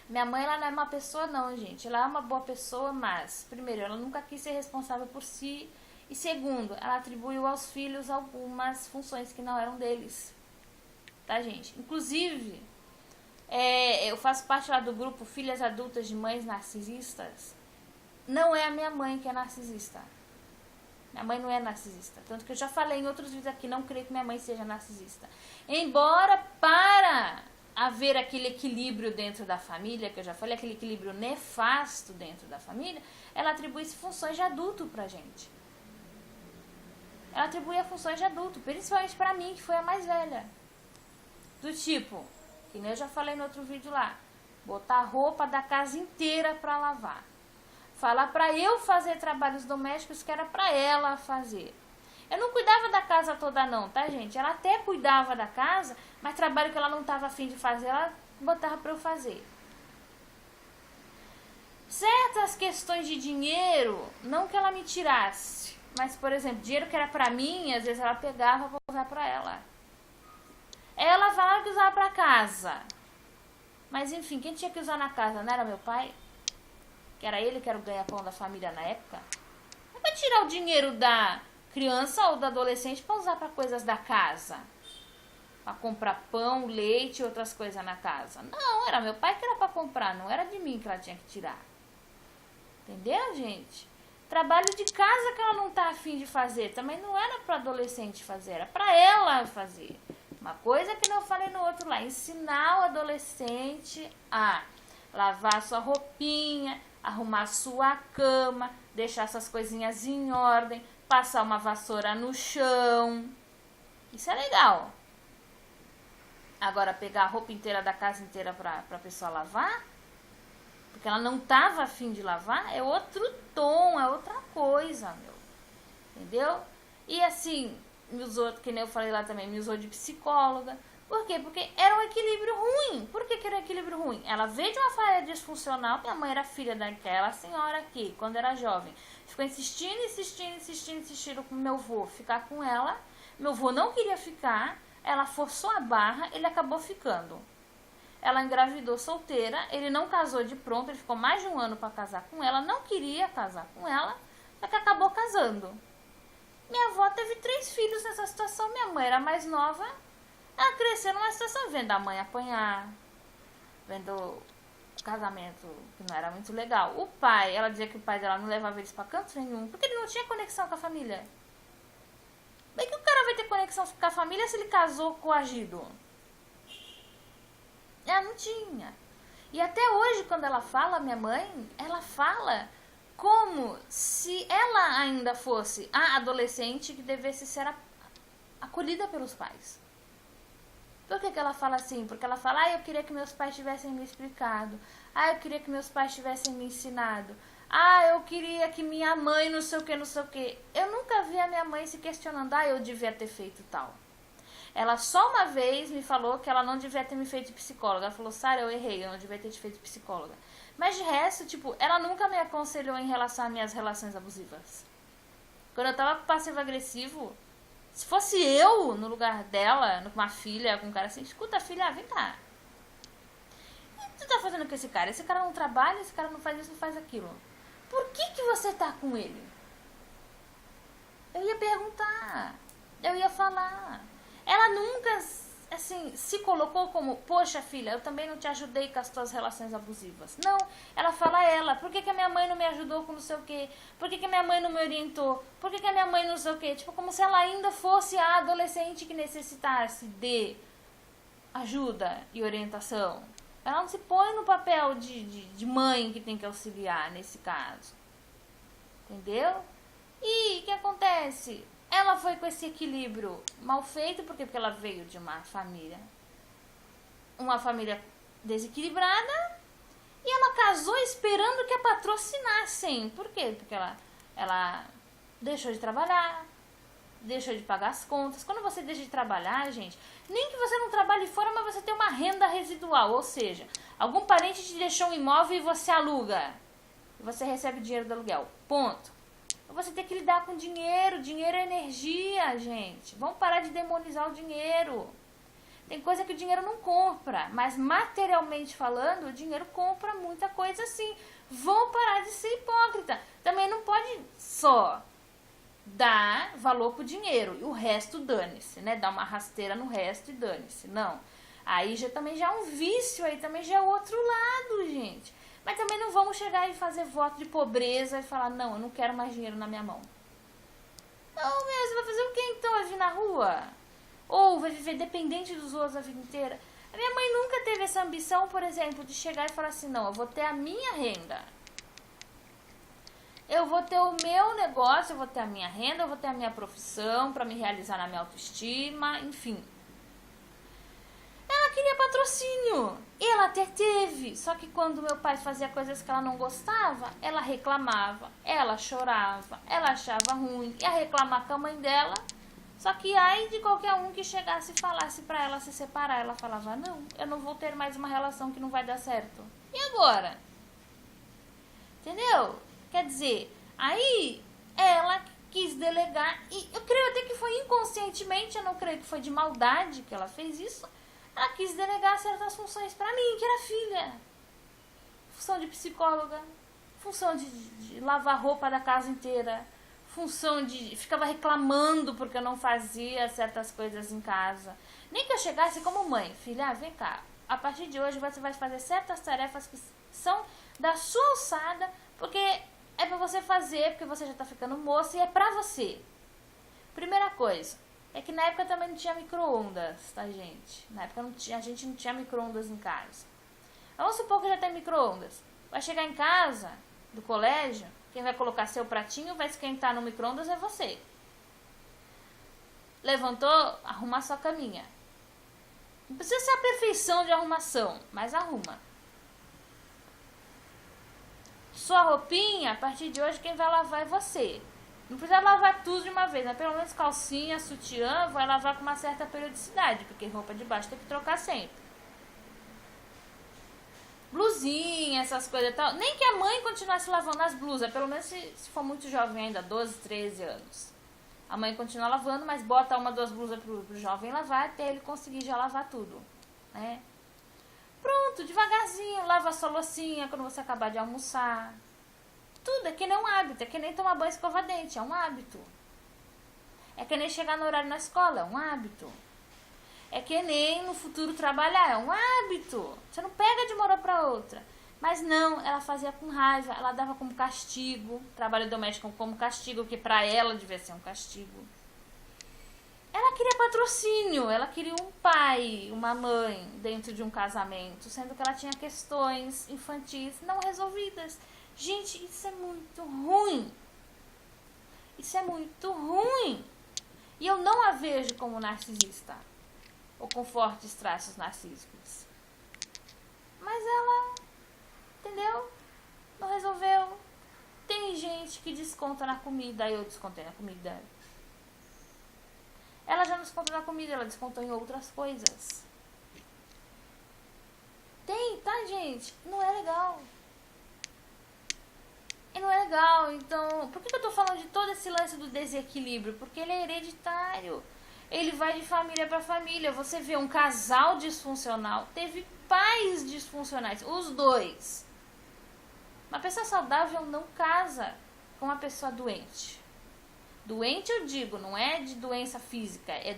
Minha mãe, ela não é uma pessoa não, gente. Ela é uma boa pessoa, mas, primeiro, ela nunca quis ser responsável por si. E segundo, ela atribuiu aos filhos algumas funções que não eram deles. Tá, gente? Inclusive, eu faço parte lá do grupo Filhas Adultas de Mães Narcisistas. Não é a minha mãe que é narcisista. Minha mãe não é narcisista. Tanto que eu já falei em outros vídeos aqui, não creio que minha mãe seja narcisista. Embora, para haver aquele equilíbrio dentro da família, que eu já falei, aquele equilíbrio nefasto dentro da família, ela atribui funções de adulto pra gente. Ela atribuía funções de adulto, principalmente pra mim, que foi a mais velha. Do tipo, que nem eu já falei no outro vídeo lá, botar a roupa da casa inteira pra lavar. Falar pra eu fazer trabalhos domésticos que era pra ela fazer. Eu não cuidava da casa toda não, tá, gente? Ela até cuidava da casa, mas trabalho que ela não estava afim de fazer, ela botava pra eu fazer. Certas questões de dinheiro, não que ela me tirasse, mas, por exemplo, dinheiro que era pra mim, às vezes ela pegava pra usar pra ela. Ela falava que usava pra casa. Mas, enfim, quem tinha que usar na casa não era meu pai? Que era ele que era o ganha-pão da família na época? Não vai tirar o dinheiro da criança ou do adolescente para usar para coisas da casa, para comprar pão, leite e outras coisas na casa. Não, era meu pai que era para comprar, não era de mim que ela tinha que tirar. Entendeu, gente? Trabalho de casa que ela não tá afim de fazer, também não era para adolescente fazer, era para ela fazer. Uma coisa que não falei no outro lá, ensinar o adolescente a lavar sua roupinha, arrumar sua cama, deixar essas coisinhas em ordem, passar uma vassoura no chão. Isso é legal. Agora, pegar a roupa inteira da casa inteira pra pessoa lavar, porque ela não tava afim de lavar, é outro tom, é outra coisa, meu. Entendeu? E assim, me usou, que nem eu falei lá também, me usou de psicóloga. Por quê? Porque era um equilíbrio ruim. Por que era um equilíbrio ruim? Ela veio de uma família disfuncional. Minha mãe era filha daquela senhora que, quando era jovem, ficou insistindo com meu avô ficar com ela. Meu avô não queria ficar. Ela forçou a barra, ele acabou ficando. Ela engravidou solteira, ele não casou de pronto, ele ficou mais de um ano para casar com ela, não queria casar com ela, só que acabou casando. Minha avó teve 3 filhos nessa situação, minha mãe era mais nova. Ela cresceu numa situação, vendo a mãe apanhar, vendo o casamento que não era muito legal. O pai, ela dizia que o pai dela não levava eles pra canto nenhum, porque ele não tinha conexão com a família. Bem que o cara vai ter conexão com a família se ele casou coagido. Ela não tinha. E até hoje, quando ela fala, minha mãe, ela fala como se ela ainda fosse a adolescente que devesse ser acolhida pelos pais. Por que ela fala assim? Porque ela fala, eu queria que meus pais tivessem me explicado. Eu queria que meus pais tivessem me ensinado. Eu queria que minha mãe não sei o que, não sei o que. Eu nunca vi a minha mãe se questionando, eu devia ter feito tal. Ela só uma vez me falou que ela não devia ter me feito psicóloga. Ela falou, Sara, eu errei, eu não devia ter te feito psicóloga. Mas de resto, ela nunca me aconselhou em relação às minhas relações abusivas. Quando eu tava com passivo-agressivo, se fosse eu no lugar dela, com uma filha, com um cara assim, escuta, filha, vem cá. O que tu tá fazendo com esse cara? Esse cara não trabalha, esse cara não faz isso, não faz aquilo. Por que você tá com ele? Eu ia perguntar, eu ia falar. Ela nunca, assim, se colocou como, poxa, filha, eu também não te ajudei com as tuas relações abusivas. Não, ela fala por que a minha mãe não me ajudou com não sei o quê? Por que a minha mãe não me orientou? Por que a minha mãe não sei o quê? Tipo, como se ela ainda fosse a adolescente que necessitasse de ajuda e orientação. Ela não se põe no papel de mãe que tem que auxiliar nesse caso. Entendeu? E o que acontece? Ela foi com esse equilíbrio mal feito, porque ela veio de uma família desequilibrada e ela casou esperando que a patrocinassem. Por quê? Porque ela deixou de trabalhar, deixou de pagar as contas. Quando você deixa de trabalhar, gente, nem que você não trabalhe fora, mas você tem uma renda residual, ou seja, algum parente te deixou um imóvel e você aluga. E você recebe dinheiro do aluguel. Ponto. Você tem que lidar com dinheiro. Dinheiro é energia, gente. Vamos parar de demonizar o dinheiro. Tem coisa que o dinheiro não compra, mas materialmente falando, o dinheiro compra muita coisa sim. Vão parar de ser hipócrita. Também não pode só dar valor pro dinheiro e o resto dane-se, né? Dar uma rasteira no resto e dane-se. Não. Aí também já é um vício, aí também já é o outro lado, gente. Mas também não vamos chegar e fazer voto de pobreza e falar, não, eu não quero mais dinheiro na minha mão. Não mesmo, vai fazer o que então? Vai vir na rua? Ou vai viver dependente dos outros a vida inteira? A minha mãe nunca teve essa ambição, por exemplo, de chegar e falar assim, não, eu vou ter a minha renda. Eu vou ter o meu negócio, eu vou ter a minha renda, eu vou ter a minha profissão para me realizar na minha autoestima, enfim. Ela queria patrocínio. E ela até teve. Só que quando meu pai fazia coisas que ela não gostava, ela reclamava, ela chorava, ela achava ruim, ia reclamar com a mãe dela. Só que aí de qualquer um que chegasse e falasse pra ela se separar, ela falava, não, eu não vou ter mais uma relação que não vai dar certo. E agora? Entendeu? Quer dizer, aí ela quis delegar, e eu creio até que foi inconscientemente, eu não creio que foi de maldade que ela fez isso, ela quis delegar certas funções pra mim, que era filha. Função de psicóloga, função de lavar roupa da casa inteira, função de... ficava reclamando porque eu não fazia certas coisas em casa. Nem que eu chegasse como mãe, filha, vem cá, a partir de hoje você vai fazer certas tarefas que são da sua alçada, porque é pra você fazer, porque você já tá ficando moça e é pra você. Primeira coisa, é que na época também não tinha micro-ondas, tá, gente? Na época a gente não tinha micro-ondas em casa. Vamos supor que já tem micro-ondas. Vai chegar em casa, do colégio, quem vai colocar seu pratinho, vai esquentar no micro-ondas é você. Levantou, arruma sua caminha. Não precisa ser a perfeição de arrumação, mas arruma. Sua roupinha, a partir de hoje, quem vai lavar é você. Não precisa lavar tudo de uma vez, mas pelo menos calcinha, sutiã, vai lavar com uma certa periodicidade, porque roupa de baixo tem que trocar sempre. Blusinha, essas coisas e tal. Nem que a mãe continuasse lavando as blusas, pelo menos se for muito jovem ainda, 12, 13 anos. A mãe continua lavando, mas bota uma, duas blusas pro jovem lavar até ele conseguir já lavar tudo, né? Pronto, devagarzinho, lava a sua loucinha quando você acabar de almoçar. Tudo, é que nem um hábito, é que nem tomar banho e escovar dente, é um hábito. É que nem chegar no horário na escola, é um hábito. É que nem no futuro trabalhar, é um hábito. Você não pega de uma hora pra outra. Mas não, ela fazia com raiva, ela dava como castigo, trabalho doméstico como castigo, que pra ela devia ser um castigo. Ela queria patrocínio, ela queria um pai, uma mãe dentro de um casamento, sendo que ela tinha questões infantis não resolvidas. Gente, isso é muito ruim. Isso é muito ruim. E eu não a vejo como narcisista ou com fortes traços narcísicos. Mas ela, entendeu? Não resolveu. Tem gente que desconta na comida, eu descontei na comida. Ela já não descontou na comida, ela descontou em outras coisas. Tem, tá, gente? Não é legal. E não é legal, então... Por que eu tô falando de todo esse lance do desequilíbrio? Porque ele é hereditário. Ele vai de família para família. Você vê um casal disfuncional, teve pais disfuncionais, os dois. Uma pessoa saudável não casa com uma pessoa doente. Doente, eu digo, não é de doença física, é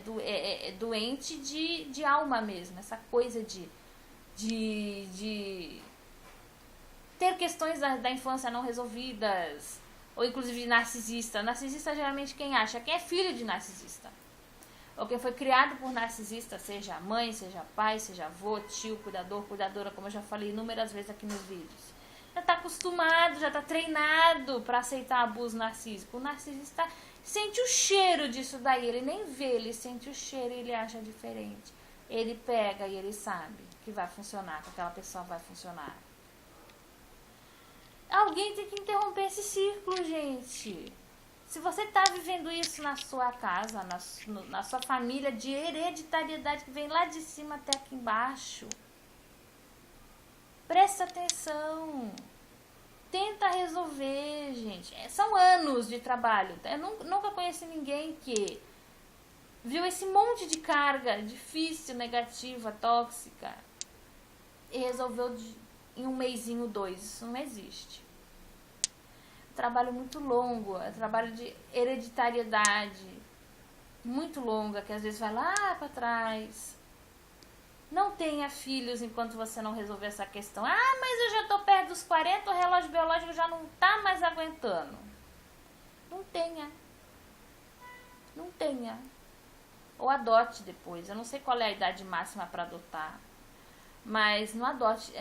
doente de alma mesmo. Essa coisa de ter questões da infância não resolvidas, ou inclusive narcisista. Narcisista geralmente quem acha? Quem é filho de narcisista. Ou quem foi criado por narcisista, seja mãe, seja pai, seja avô, tio, cuidador, cuidadora, como eu já falei inúmeras vezes aqui nos vídeos. Já está acostumado, já está treinado para aceitar abuso narcísico. O narcisista sente o cheiro disso daí, ele nem vê, ele sente o cheiro e ele acha diferente. Ele pega e ele sabe. que vai funcionar, que aquela pessoa vai funcionar. Alguém tem que interromper esse círculo, gente. Se você está vivendo isso na sua casa, na sua família, de hereditariedade que vem lá de cima até aqui embaixo, presta atenção. Tenta resolver, gente. São anos de trabalho. Eu nunca conheci ninguém que viu esse monte de carga difícil, negativa, tóxica e resolveu em um mêsinho, 2. Isso não existe. Trabalho muito longo, é trabalho de hereditariedade muito longa, que às vezes vai lá para trás. Não tenha filhos enquanto você não resolver essa questão. Ah, mas eu já tô perto dos 40, o relógio biológico já não tá mais aguentando. Não tenha. Não tenha. Ou adote depois. Eu não sei qual é a idade máxima para adotar. Mas não adote,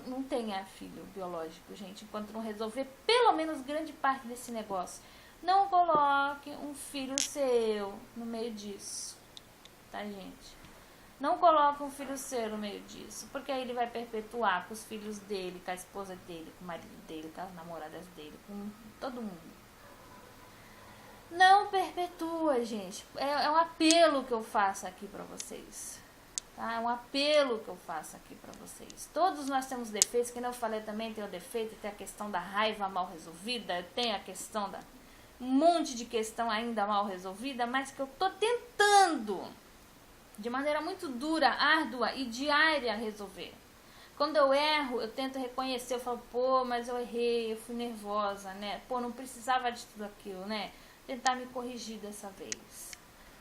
não tenha filho biológico, gente, enquanto não resolver pelo menos grande parte desse negócio. Não coloque um filho seu no meio disso, tá, gente? Não coloque um filho seu no meio disso, porque aí ele vai perpetuar com os filhos dele, com a esposa dele, com o marido dele, com as namoradas dele, com todo mundo. Não perpetua, gente. É um apelo que eu faço aqui pra vocês. Tá? É um apelo que eu faço aqui pra vocês. Todos nós temos defeitos, que eu falei também, tem o defeito, tem a questão da raiva mal resolvida, tem a questão da... um monte de questão ainda mal resolvida, mas que eu tô tentando, de maneira muito dura, árdua e diária, resolver. Quando eu erro, eu tento reconhecer, eu falo, pô, mas eu errei, eu fui nervosa, né? Pô, não precisava de tudo aquilo, né? Tentar me corrigir dessa vez.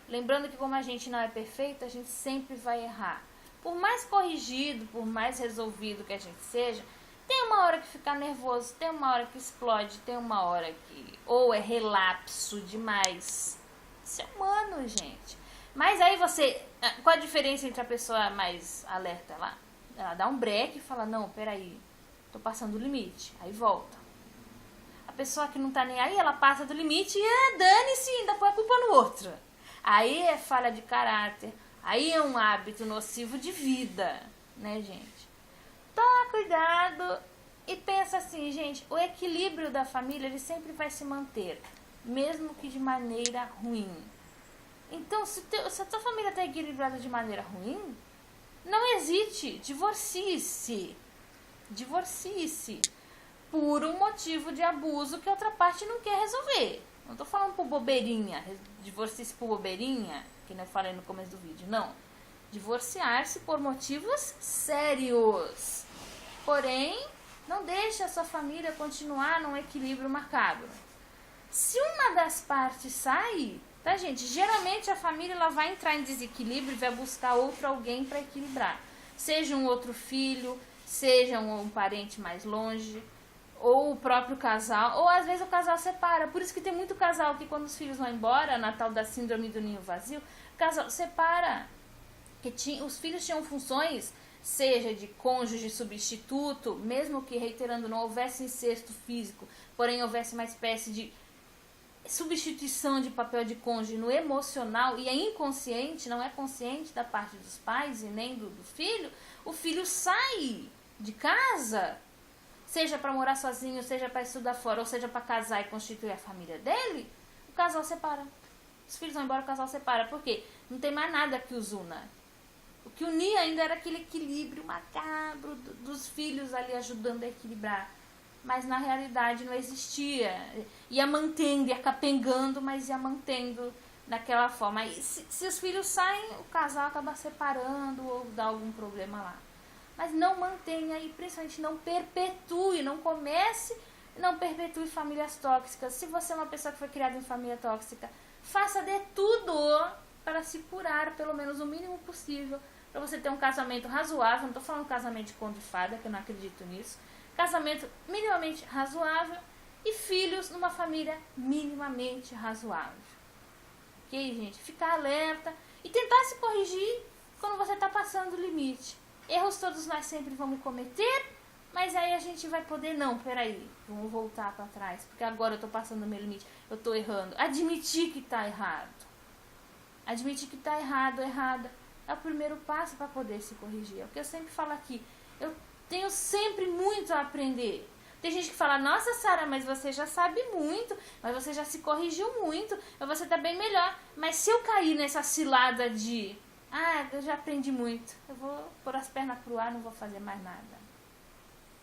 Lembrando que como a gente não é perfeito, a gente sempre vai errar. Por mais corrigido, por mais resolvido que a gente seja, tem uma hora que fica nervoso, tem uma hora que explode, tem uma hora que... ou é relapso demais. Isso é humano, gente. Mas aí você... qual a diferença entre a pessoa mais alerta lá? Ela dá um break e fala, não, peraí, tô passando o limite. Aí volta. A pessoa que não tá nem aí, ela passa do limite e dane-se, ainda põe a culpa no outro. Aí é falha de caráter, aí é um hábito nocivo de vida, né, gente? Toma cuidado e pensa assim, gente, o equilíbrio da família, ele sempre vai se manter, mesmo que de maneira ruim. Então, se a tua família está equilibrada de maneira ruim, não hesite, divorcie-se. Divorcie-se por um motivo de abuso que a outra parte não quer resolver. Não tô falando por bobeirinha, divorciar-se por bobeirinha, que eu falei no começo do vídeo, não. Divorciar-se por motivos sérios. Porém, não deixe a sua família continuar num equilíbrio macabro. Se uma das partes sai, tá, gente? Geralmente a família ela vai entrar em desequilíbrio e vai buscar outro alguém para equilibrar. Seja um outro filho, seja um parente mais longe, ou o próprio casal, ou às vezes o casal separa. Por isso que tem muito casal que quando os filhos vão embora, na tal da síndrome do ninho vazio, o casal separa. Que os filhos tinham funções, seja de cônjuge substituto, mesmo que, reiterando, não houvesse incesto físico, porém houvesse uma espécie de substituição de papel de cônjuge no emocional, e é inconsciente, não é consciente da parte dos pais e nem do filho, o filho sai de casa, seja para morar sozinho, seja para estudar fora, ou seja para casar e constituir a família dele, o casal separa. Os filhos vão embora, o casal separa. Por quê? Não tem mais nada que os una. O que unia ainda era aquele equilíbrio macabro dos filhos ali ajudando a equilibrar. Mas na realidade não existia. Ia mantendo, ia capengando, mas ia mantendo daquela forma. E se os filhos saem, o casal acaba separando ou dá algum problema lá. Mas não mantenha e principalmente não perpetue, não comece, não perpetue famílias tóxicas. Se você é uma pessoa que foi criada em família tóxica, faça de tudo para se curar, pelo menos o mínimo possível, para você ter um casamento razoável. Não estou falando casamento de conto e fada, que eu não acredito nisso. Casamento minimamente razoável e filhos numa família minimamente razoável. Ok, gente? Ficar alerta e tentar se corrigir quando você está passando o limite. Erros todos nós sempre vamos cometer, mas aí a gente vai poder, não, peraí, vamos voltar para trás, porque agora eu estou passando o meu limite, eu estou errando. Admitir que está errado. Admitir que está errado, errada. é o primeiro passo para poder se corrigir. É o que eu sempre falo aqui. Eu tenho sempre muito a aprender. Tem gente que fala, nossa, Sara, mas você já sabe muito, mas você já se corrigiu muito, você tá bem melhor. Mas se eu cair nessa cilada de, eu já aprendi muito, eu vou pôr as pernas pro ar, não vou fazer mais nada.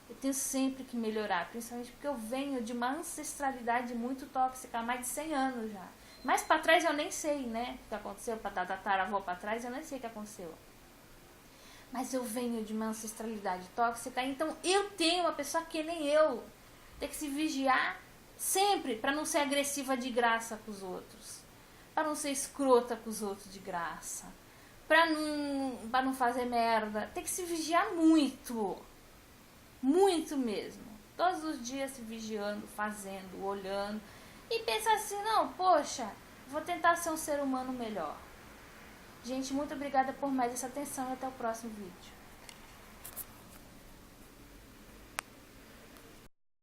Eu tenho sempre que melhorar, principalmente porque eu venho de uma ancestralidade muito tóxica, há mais de 100 anos já. Mas pra trás eu nem sei, né, o que aconteceu, da tataravó pra trás eu nem sei o que aconteceu. Mas eu venho de uma ancestralidade tóxica, então eu tenho uma pessoa que nem eu. Tem que se vigiar sempre para não ser agressiva de graça com os outros. Para não ser escrota com os outros de graça. Para não fazer merda. Tem que se vigiar muito. Muito mesmo. Todos os dias se vigiando, fazendo, olhando. E pensar assim, não, poxa, vou tentar ser um ser humano melhor. Gente, muito obrigada por mais essa atenção e até o próximo vídeo.